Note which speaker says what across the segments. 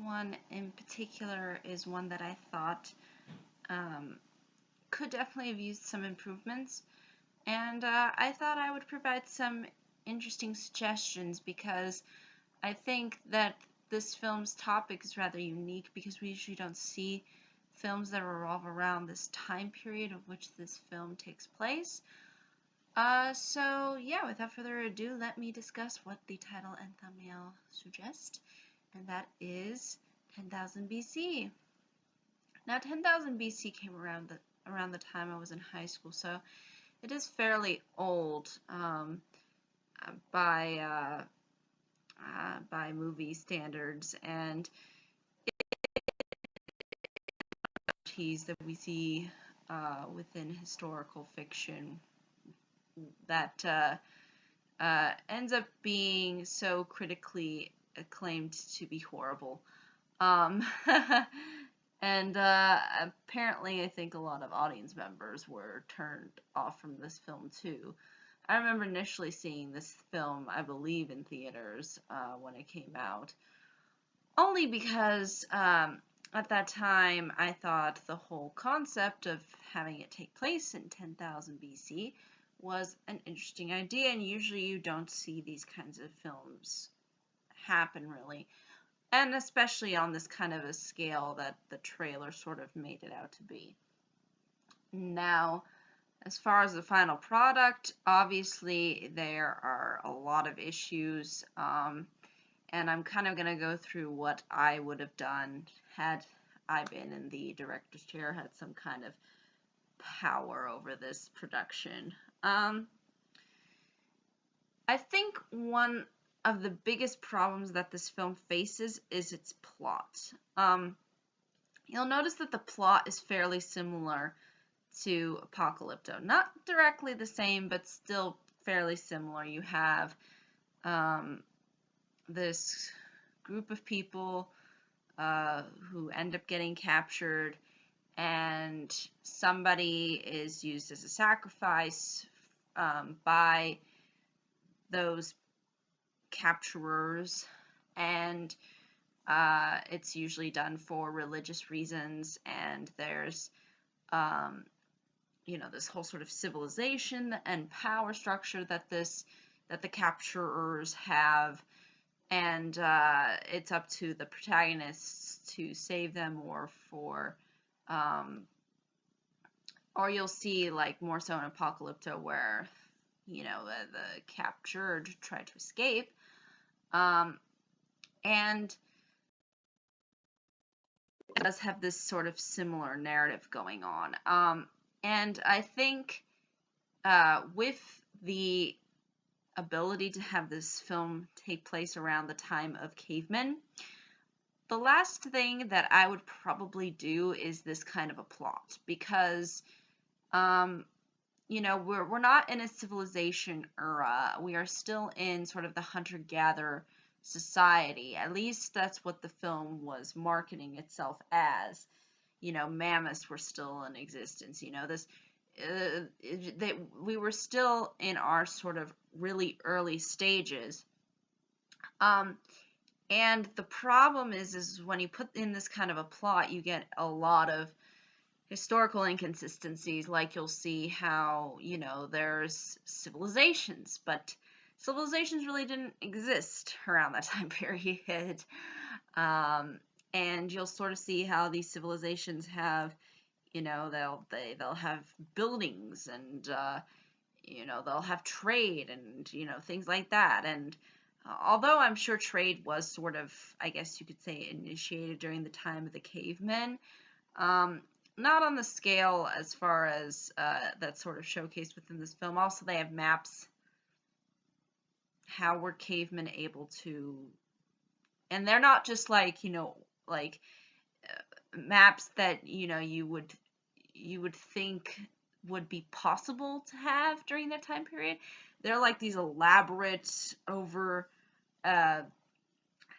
Speaker 1: one in particular is one that I thought could definitely have used some improvements, and I thought I would provide some interesting suggestions because I think that this film's topic is rather unique because we usually don't see films that revolve around this time period of which this film takes place. So yeah, without further ado, let me discuss what the title and thumbnail suggest, and that is 10,000 BC. Now, 10,000 BC came around the time I was in high school, so it is fairly old by movie standards, and that we see within historical fiction that ends up being so critically acclaimed to be horrible. And apparently I think a lot of audience members were turned off from this film too. I remember initially seeing this film, I believe, in theaters when it came out, only because at that time I thought the whole concept of having it take place in 10,000 BC was an interesting idea, and usually you don't see these kinds of films happen really, and especially on this kind of a scale that the trailer sort of made it out to be. Now, as far as the final product, obviously there are a lot of issues, and I'm kind of going to go through what I would have done had I been in the director's chair, had some kind of power over this production. I think one of the biggest problems that this film faces is its plot. You'll notice that the plot is fairly similar to Apocalypto. Not directly the same, but still fairly similar. You have this group of people who end up getting captured, and somebody is used as a sacrifice by those capturers, and it's usually done for religious reasons, and there's this whole sort of civilization and power structure that the capturers have, and it's up to the protagonists to save them, or you'll see, like, more so in Apocalypto, where the captured try to escape, and it does have this sort of similar narrative going on. And I think with the ability to have this film take place around the time of cavemen, the last thing that I would probably do is this kind of a plot, because we're not in a civilization era. We are still in sort of the hunter-gatherer society. At least that's what the film was marketing itself as. Mammoths were still in existence. We were still in our sort of really early stages. And the problem is when you put in this kind of a plot, you get a lot of historical inconsistencies. Like, you'll see how, there's civilizations, but civilizations really didn't exist around that time period. And you'll sort of see how these civilizations have, they'll have buildings, and they'll have trade, and things like that. And although I'm sure trade was sort of, I guess you could say, initiated during the time of the cavemen, not on the scale as far as that's sort of showcased within this film. Also, they have maps. How were cavemen able to, and they're not just like maps that you would think would be possible to have during that time period. They're like these elaborate, over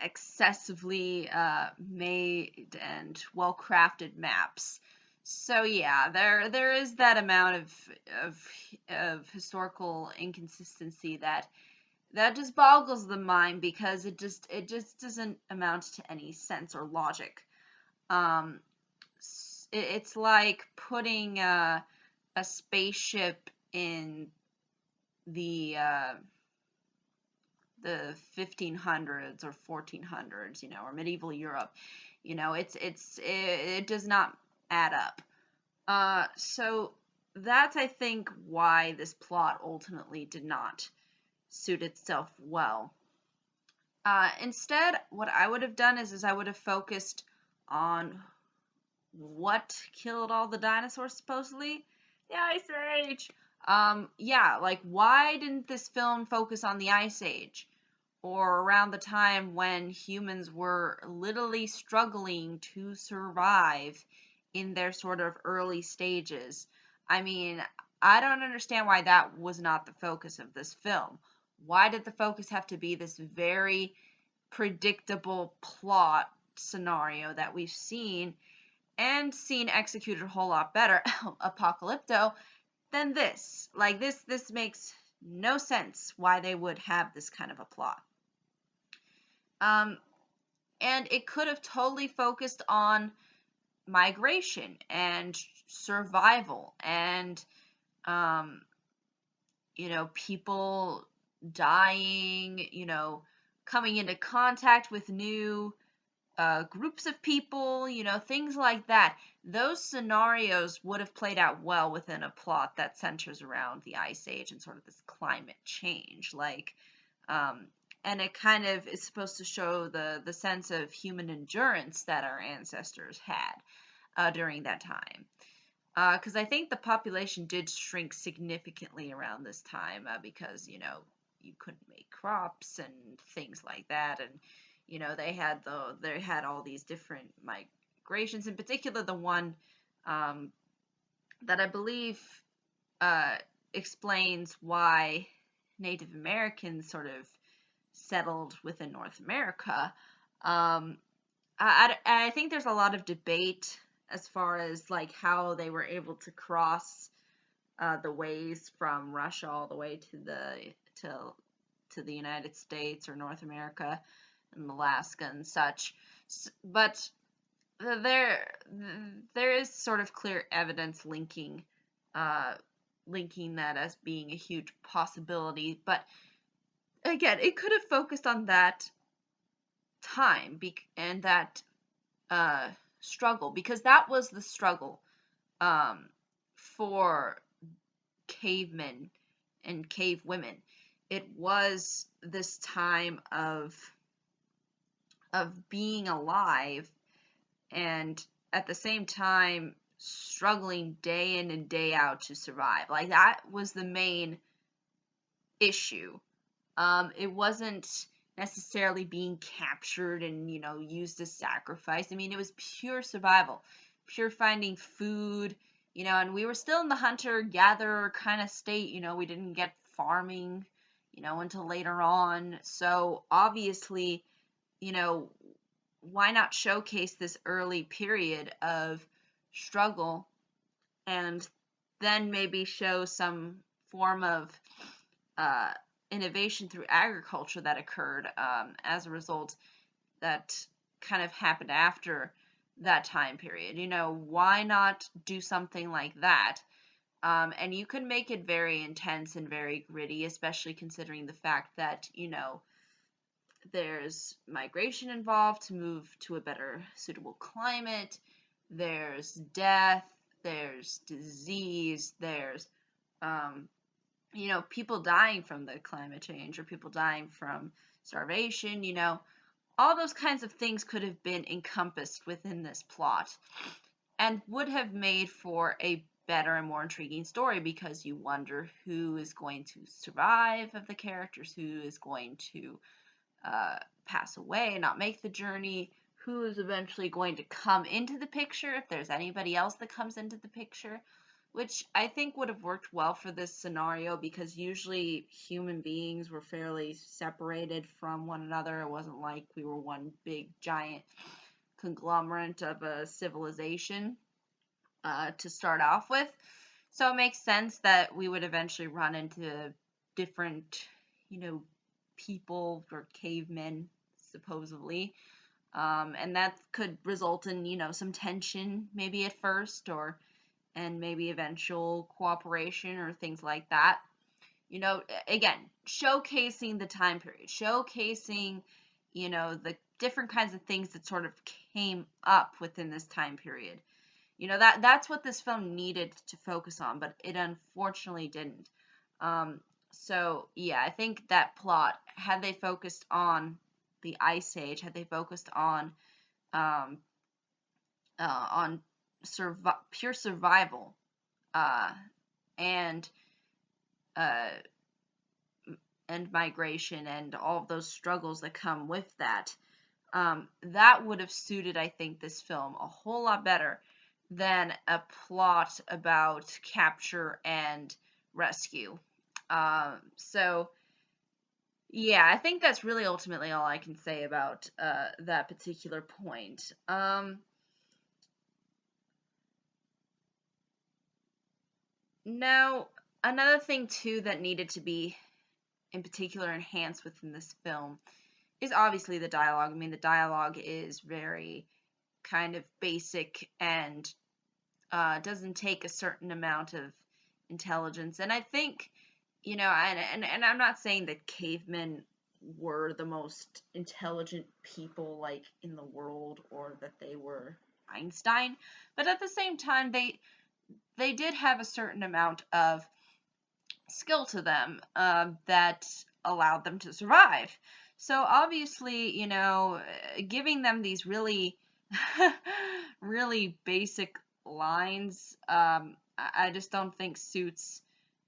Speaker 1: excessively made and well-crafted maps. So yeah, there is that amount of historical inconsistency that that just boggles the mind, because it just doesn't amount to any sense or logic. Um, it's like putting a spaceship in the uh, the 1500s or 1400s, or medieval Europe. It does not add up. So that's, I think, why this plot ultimately did not suit itself well. Instead, what I would have done is I would have focused on what killed all the dinosaurs, supposedly. The Ice Age. Yeah, like, why didn't this film focus on the Ice Age? Or around the time when humans were literally struggling to survive in their sort of early stages. I mean, I don't understand why that was not the focus of this film. Why did the focus have to be this very predictable plot scenario that we've seen executed a whole lot better, Apocalypto, than this? Like, this makes no sense why they would have this kind of a plot. And it could have totally focused on migration and survival and, people dying, coming into contact with new groups of people, things like that. Those scenarios would have played out well within a plot that centers around the Ice Age and sort of this climate change. And it kind of is supposed to show the sense of human endurance that our ancestors had during that time. Because I think the population did shrink significantly around this time, because, you couldn't make crops and things like that. And, they had all these different migrations, in particular the one that I believe explains why Native Americans sort of settled within North America. I think there's a lot of debate as far as like how they were able to cross the ways from Russia all the way to the United States or North America and Alaska and such. But there is sort of clear evidence linking that as being a huge possibility. But again, it could have focused on that time and that struggle, because that was the struggle for cavemen and cave women. It was this time of being alive and at the same time struggling day in and day out to survive. Like, that was the main issue. It wasn't necessarily being captured and, used as sacrifice. I mean, it was pure survival, pure finding food, and we were still in the hunter-gatherer kind of state. We didn't get farming, until later on. So obviously, why not showcase this early period of struggle and then maybe show some form of innovation through agriculture that occurred as a result that kind of happened after that time period. Why not do something like that? And you could make it very intense and very gritty, especially considering the fact that, there's migration involved to move to a better suitable climate, there's death, there's disease, there's people dying from the climate change or people dying from starvation. All those kinds of things could have been encompassed within this plot and would have made for a better and more intriguing story, because you wonder who is going to survive of the characters, who is going to pass away and not make the journey, who is eventually going to come into the picture, if there's anybody else that comes into the picture, which I think would have worked well for this scenario, because usually human beings were fairly separated from one another. It wasn't like we were one big giant conglomerate of a civilization to start off with. So it makes sense that we would eventually run into different, people or cavemen, supposedly. And that could result in, some tension maybe at first, and maybe eventual cooperation or things like that. Again, showcasing the time period, showcasing, the different kinds of things that sort of came up within this time period. That's what this film needed to focus on, but it unfortunately didn't. So yeah, I think that plot, had they focused on the Ice Age, had they focused um, on pure survival, uh, and uh, and migration and all of those struggles that come with that, that would have suited, I think, this film a whole lot better than a plot about capture and rescue. So yeah, I think that's really ultimately all I can say about that particular point. Now, another thing too that needed to be in particular enhanced within this film is obviously the dialogue. I mean, the dialogue is very kind of basic and doesn't take a certain amount of intelligence. And I think, and I'm not saying that cavemen were the most intelligent people like in the world, or that they were Einstein, but at the same time they did have a certain amount of skill to them that allowed them to survive. So obviously, giving them these really, really basic lines, I just don't think suits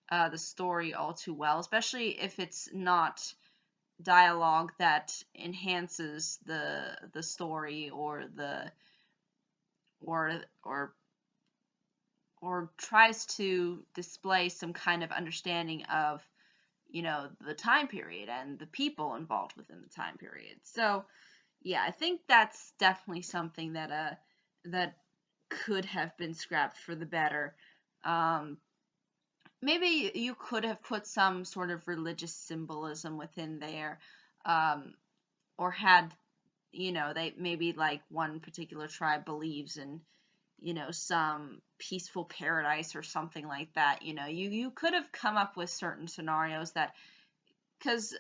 Speaker 1: the story all too well, especially if it's not dialogue that enhances the story, or or tries to display some kind of understanding of, the time period and the people involved within the time period. So yeah, I think that's definitely something that could have been scrapped for the better. Um, Maybe you could have put some sort of religious symbolism within there, um, or had, they maybe, like, one particular tribe believes in, some peaceful paradise or something like that. You could have come up with certain scenarios that, because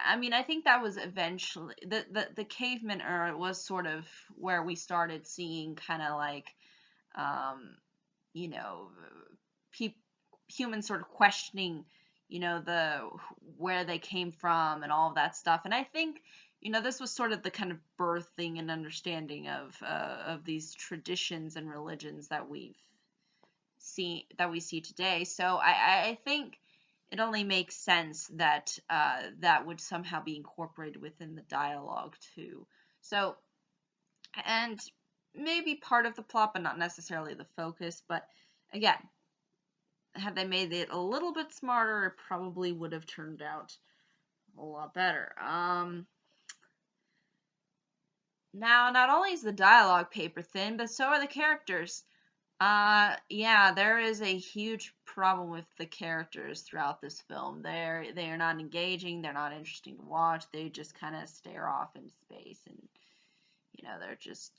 Speaker 1: I mean, I think that was eventually the caveman era was sort of where we started seeing kind of like, um, you know, pe- humans sort of questioning, the where they came from and all of that stuff. And I think, this was sort of the kind of birthing and understanding of these traditions and religions that we see today. So I think it only makes sense that that would somehow be incorporated within the dialogue too. So, and maybe part of the plot, but not necessarily the focus. But again, had they made it a little bit smarter, it probably would have turned out a lot better. Now, not only is the dialogue paper thin, but so are the characters. Yeah, there is a huge problem with the characters throughout this film. They are not engaging. They're not interesting to watch. They just kind of stare off into space, and they're just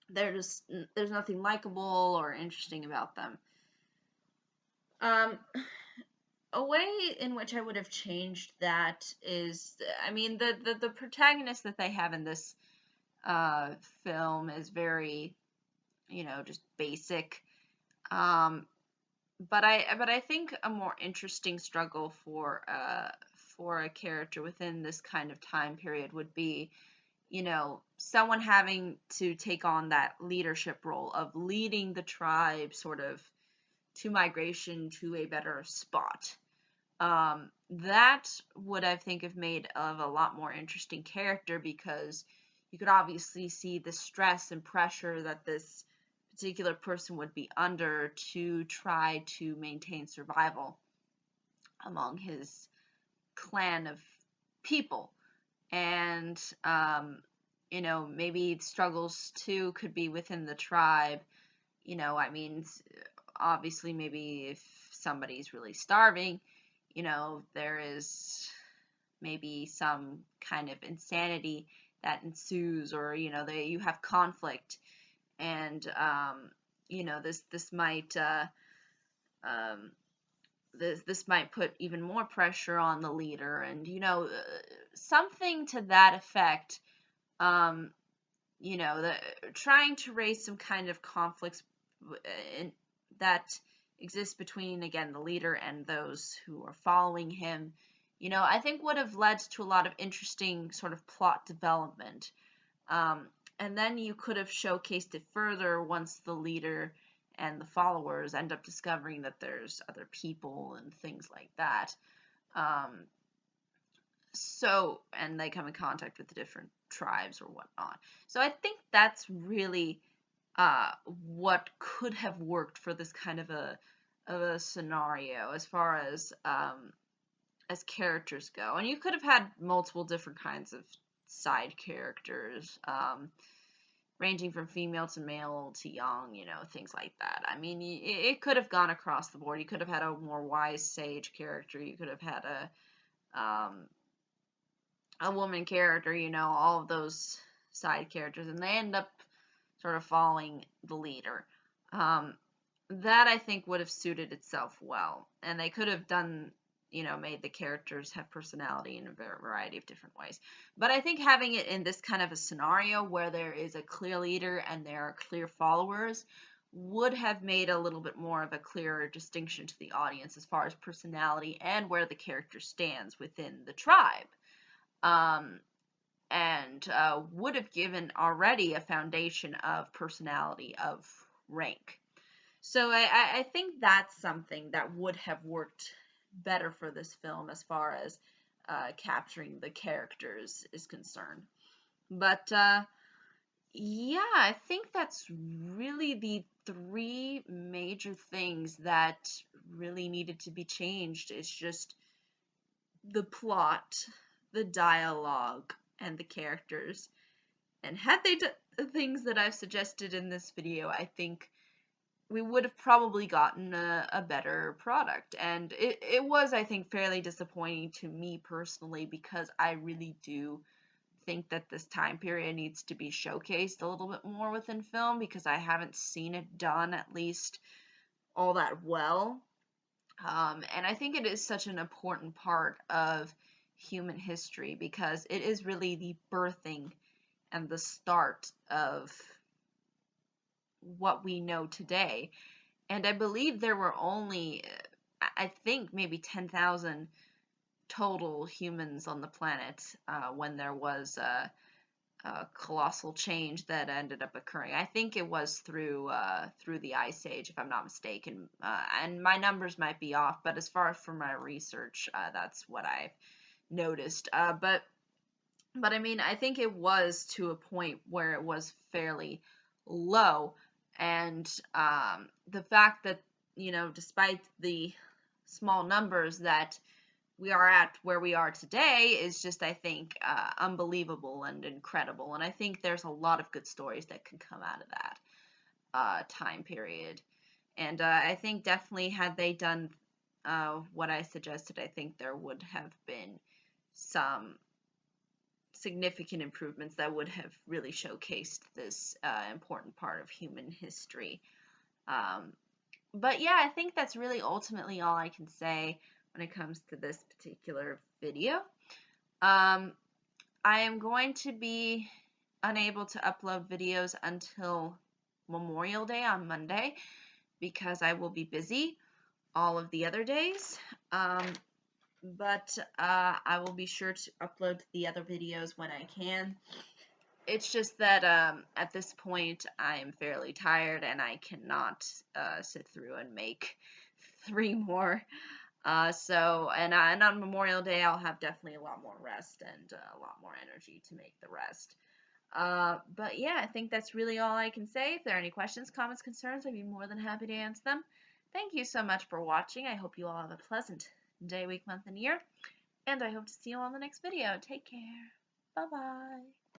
Speaker 1: there's nothing likable or interesting about them. Um, a way in which I would have changed that is, I mean, the protagonist that they have in this film is very, just basic. Um, but I think a more interesting struggle for a character within this kind of time period would be, someone having to take on that leadership role of leading the tribe sort of to migration to a better spot. That would, I think, have made of a lot more interesting character, because you could obviously see the stress and pressure that this particular person would be under to try to maintain survival among his clan of people. And, maybe struggles too could be within the tribe. I mean, obviously, maybe if somebody's really starving, there is maybe some kind of insanity that ensues, or you have conflict, and this might um, this might put even more pressure on the leader, and something to that effect. um, the trying to raise some kind of conflicts that exists between, again, the leader and those who are following him, I think would have led to a lot of interesting sort of plot development. And then you could have showcased it further once the leader and the followers end up discovering that there's other people and things like that. Um, and they come in contact with the different tribes or whatnot. So I think that's really what could have worked for this kind of a scenario as far as characters go. And you could have had multiple different kinds of side characters, ranging from female to male to young, things like that. I mean, it could have gone across the board. You could have had a more wise sage character. You could have had a woman character, all of those side characters, and they end up sort of following the leader. That I think would have suited itself well, and they could have done, made the characters have personality in a variety of different ways. But I think having it in this kind of a scenario where there is a clear leader and there are clear followers would have made a little bit more of a clearer distinction to the audience as far as personality and where the character stands within the tribe. And would have given already a foundation of personality, of rank. So I think that's something that would have worked better for this film as far as capturing the characters is concerned. But yeah, I think that's really the three major things that really needed to be changed. It's just the plot, the dialogue, and the characters. And had they done the things that I've suggested in this video, I think we would have probably gotten a better product. And it was, I think, fairly disappointing to me personally, because I really do think that this time period needs to be showcased a little bit more within film, because I haven't seen it done at least all that well. And I think it is such an important part of human history, because it is really the birthing and the start of what we know today. And I believe there were only, I think, maybe 10,000 total humans on the planet when there was a colossal change that ended up occurring. I think it was through the Ice Age, if I'm not mistaken. And my numbers might be off, but as far as for my research, that's what I've noticed. But I mean, I think it was to a point where it was fairly low, and the fact that, despite the small numbers, that we are at where we are today is just, I think, unbelievable and incredible. And I think there's a lot of good stories that can come out of that time period. And I think definitely had they done what I suggested, I think there would have been some significant improvements that would have really showcased this important part of human history. But yeah, I think that's really ultimately all I can say when it comes to this particular video. I am going to be unable to upload videos until Memorial Day on Monday, because I will be busy all of the other days. But I will be sure to upload the other videos when I can. It's just that at this point I am fairly tired, and I cannot sit through and make 3 more. And on Memorial Day I'll have definitely a lot more rest and a lot more energy to make the rest. But yeah, I think that's really all I can say. If there are any questions, comments, concerns, I'd be more than happy to answer them. Thank you so much for watching. I hope you all have a pleasant day, week, month, and year. And I hope to see you on the next video. Take care. Bye-bye.